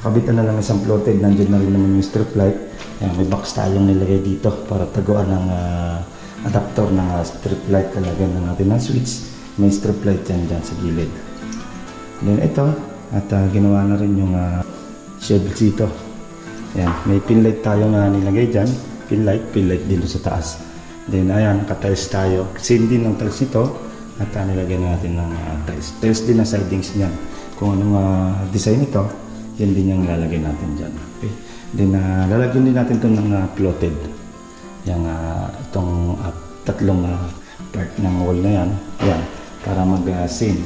Kabitan na lang isang floated, nandiyan na rin naman yung strip light. Ayan, may box tayong nilagay dito para taguan ng adapter ng strip light. Talagyan na natin ng switch. May strip light yan dyan sa gilid. Then ito, at ginawa na rin yung shed dito. Ayan, may pin light tayo na nilagay dyan. Pin light dito sa taas. Then ayan, naka-tiles tayo. Same din ng tiles nito. At nilagyan natin ng tiles. Tiles din ang sidings niyan. Kung anong design ito, yan din yung lalagay natin dyan. Okay? Then lalagyan din natin ito ng floated. Yung itong tatlong part ng wall na yan. Ayan, para mag-seam.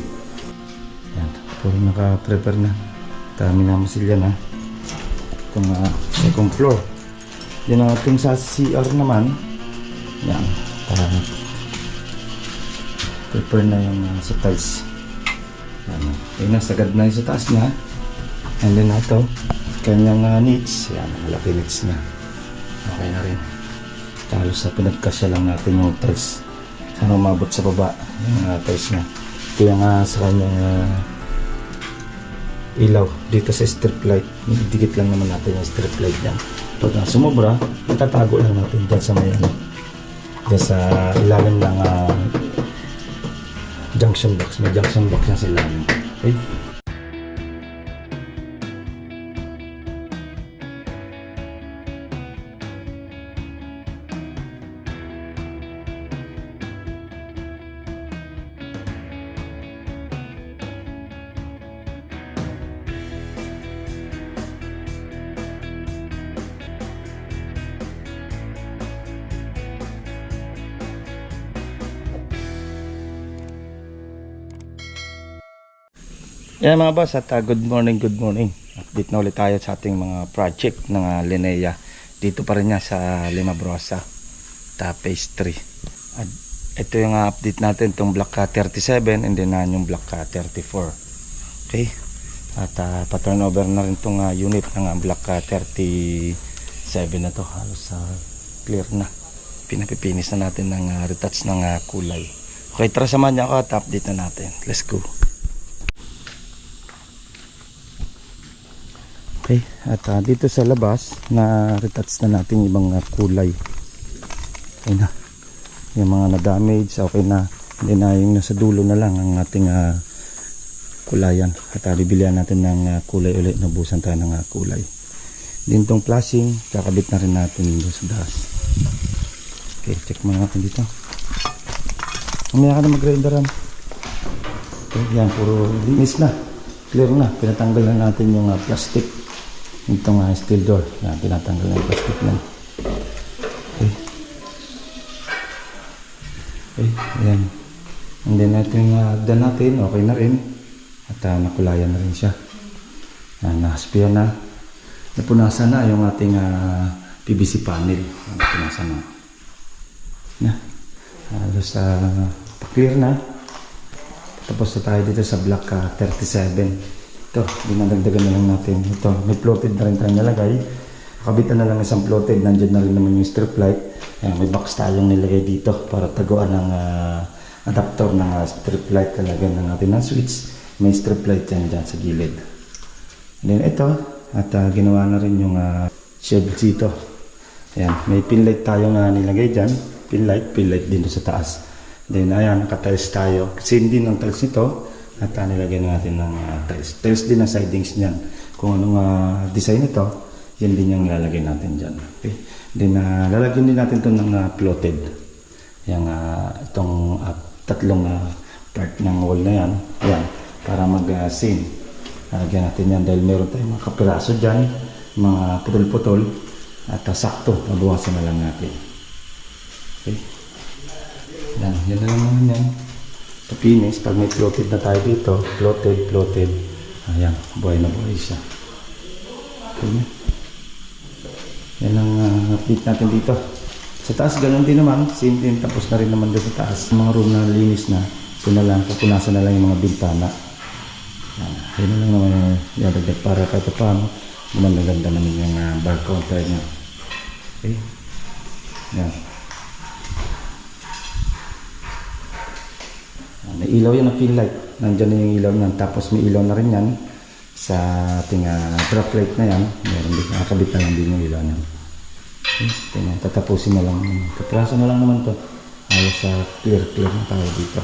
Ayan, puro naka-prepare na. Dami na masilya na. Itong second floor. Yan ating sa CR naman. Yan, para prepare na yung sa tiles. Yan, okay na, sagad na yung sa taas niya. And then ito, kanyang niche. Yan, malaki niche na. Okay na rin. Talo sa pinagkasya lang natin yung tiles. Sana umabot sa baba yung tiles niya. Ito yung sa kanyang ilaw dito sa strip light. Dikit lang naman natin yung strip light niya. Pag sumobra, itatago lang natin dyan sa may dyan sa ilalim ng junction box. May junction box yan sa ilalim. Okay? Yan mga boss, at good morning. Update na ulit tayo sa ating mga project ng Linea. Dito pa rin niya sa Limabrosa, phase 3. At ito yung update natin, itong block 37 and then yung block 34. Okay? At pa-turn over na rin itong unit ng block 37 na to. Halos clear na. Pinapipinis na natin ng retouch ng kulay. Okay, tara samahan niyo ako at update na natin. Let's go. Okay, at dito sa labas na retouch na natin yung mga kulay. Okay na. Yung mga na-damage, okay na. Hindi na yung nasa dulo na lang ang ating kulayan. At bibilihan natin ng kulay ulit. Nabusan tayo ng kulay. Din tong flashing, kakabit na rin natin dito sa daas. Okay, check muna natin dito. Mamaya ka na mag-renderan. Okay, yan, puro linis na. Clear na. Pinatanggal na natin yung plastic. Itong steel door. Yan, pinatanggal na yung plastic na. Okay. Okay, ayan. And then hagdan natin, okay na rin. At nakulayan na rin siya. Yan, nahaspian na. Napunasan na yung ating PVC panel. Napunasan na. Na. Halos pa-clear na. Tapos na tayo dito sa block 37. Ito, dinadagdagan na lang natin. Ito, may floated na rin tayo nalagay. Kabitan na lang isang floated. Nandiyan na rin naman yung strip light. Ayan, may box tayong nilagay dito para taguan ng adapter ng strip light. Talagyan na natin ng switch. May strip light yan dyan sa gilid. Then ito, at ginawa na rin yung shed dito. Ayan, may pin light tayo na nilagay dyan. Pin light din sa taas. Then ayan, naka-tiles tayo. Same din ng tiles nito. At nilagyan natin ng tiles. Tiles din ang sidings niyan. Kung anong design ito, yan din yung lalagay natin dyan. Okay? Then lalagyan din natin ito ng floated. Yung itong tatlong part ng wall na yan. Ayan, para mag-seam. Lalagyan natin yan dahil meron tayong mga kapiraso dyan. Mga putol-putol. At sakto, nabuhasan na lang natin. Okay? Yan na lang naman yan. Finish, pag may floated na tayo dito, floated, ayan, buhay na buhay siya. Okay. Yan ang update natin dito. Sa taas, ganun din naman, same din, tapos na rin naman doon sa taas. Mga room na linis na, ito na lang, pupunasan na lang yung mga bintana. Yan na lang naman yung yadagdag para kahit paano, gumanda naman yung bar counter niya. Okay. Yan. May ilaw yan ang fill light. Nandyan na yung ilaw niyan. Tapos may ilaw na rin yan sa ating drop light na yan. Meron din, nakakabit na lang din yung ilaw niyan. Okay, tingnan, tatapusin na lang. Kapraso na lang naman to. Halos sa clear na tayo dito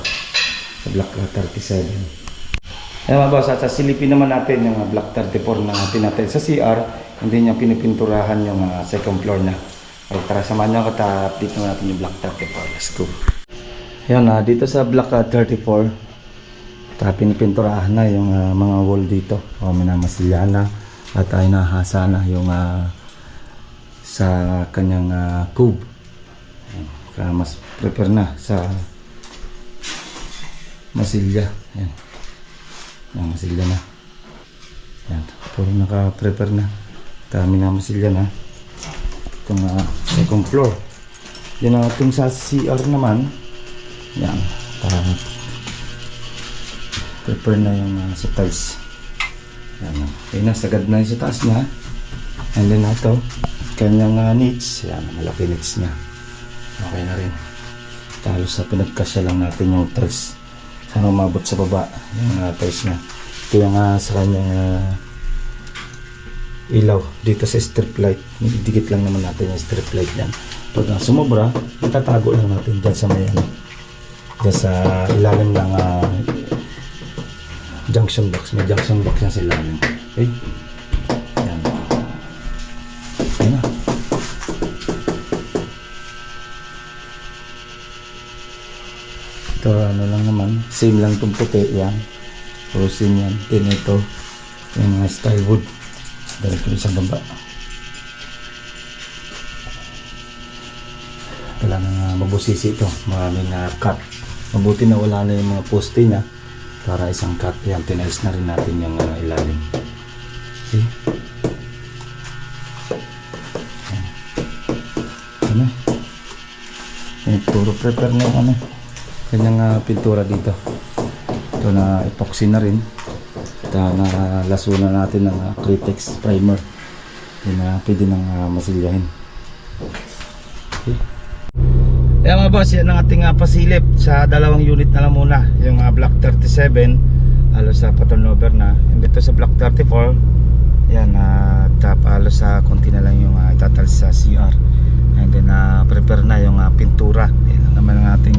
sa Black 37. Ayan mga boss, at silipin naman natin yung Black 34 na natin sa CR. Hindi niya pinipinturahan yung second floor na. Okay, tara, samahan nyo ako, update naman natin yung Black 34. Let's go. Ayan, dito sa Black 34, pinipinturahan na yung mga wall dito. Minamasilya na at ay nahasa na yung sa kanyang cube. Kaya mas prepare na sa masilya. Ayan. Yung masilya na. Ayan. Puro naka-prepare na. Kami na masilya na. Itong second floor. Yan itong sa CR naman. Yan. Prepare na yung sa tiles. Yan. Okay na. Sagad na yung sa taas niya. And then ito. Kanyang niche. Yan. Malaki niche niya. Okay na rin. Talo sa pinagkasya lang natin yung tiles. Sana umabot sa baba yung tiles niya. Ito yung sa kanyang ilaw dito sa strip light. Dikit lang naman natin yung strip light yan. Pag sumobra, itatago lang natin dyan sa may dyan sa ilalim ng junction box. May junction box yan sa ilalim. Okay? Yan. Yan na. Ito ano lang naman, same lang itong puti yan, rosin yan, din ito yung style wood dahil ko sa baba. Kailangan mabusisi ito, maraming cut. Mabuti na wala na yung mga poste nya para isang cut yan, tinalis na rin natin yung ilalim. Okay, ano yan, puro prepare na yung kanyang pintura dito. Ito na epoxy na rin. Ito na lasunan natin ng Critex primer. Hindi na pwede nang masilyahin. Okay. Ayan mga boss, yan ang ating pasilip sa dalawang unit na lang muna. Yung Black 37 halos sa pa-turnover na. And dito sa Black 34 yan, halos sa konti na lang yung itatals sa CR. And then prepare na yung pintura. Yan naman ang ating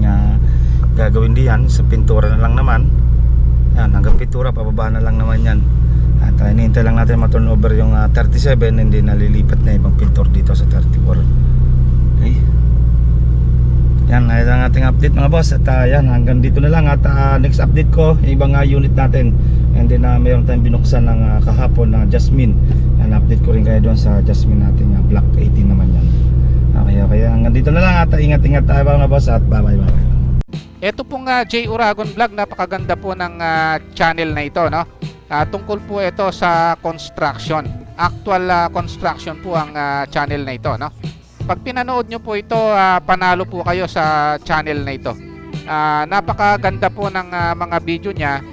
gagawin diyan, sa pintura na lang naman. Yan, hanggang pintura pababa na lang naman yan. At hinihintay lang natin ma-turnover yung 37, hindi nalilipat na ibang pintor dito sa 34. Okay. Yan, ayun ang ating update mga boss. At yan, hanggang dito na lang. At next update ko, yung ibang unit natin. And then mayroon tayong binuksan ng kahapon na Jasmine. Yan, update ko rin kayo doon sa Jasmine natin, yung Black 18 naman yan. Okay, hanggang dito na lang. At ingat-ingat tayo mga boss. At bye-bye. Ito pong J. Uragon Vlog, napakaganda po ng channel na ito, no? Tungkol po ito sa construction. Actual construction po ang channel na ito, no? Pag pinanood nyo po ito, panalo po kayo sa channel na ito. Napakaganda po ng mga video niya.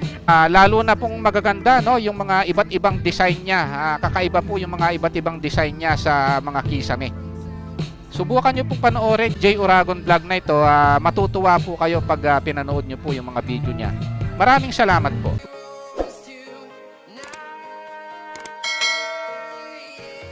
Lalo na pong magaganda, no? Yung mga iba't ibang design niya. Kakaiba po yung mga iba't ibang design niya sa mga kisame. Subukan nyo po panoorin J. Uragon Vlog na ito. Matutuwa po kayo pag pinanood nyo po yung mga video niya. Maraming salamat po.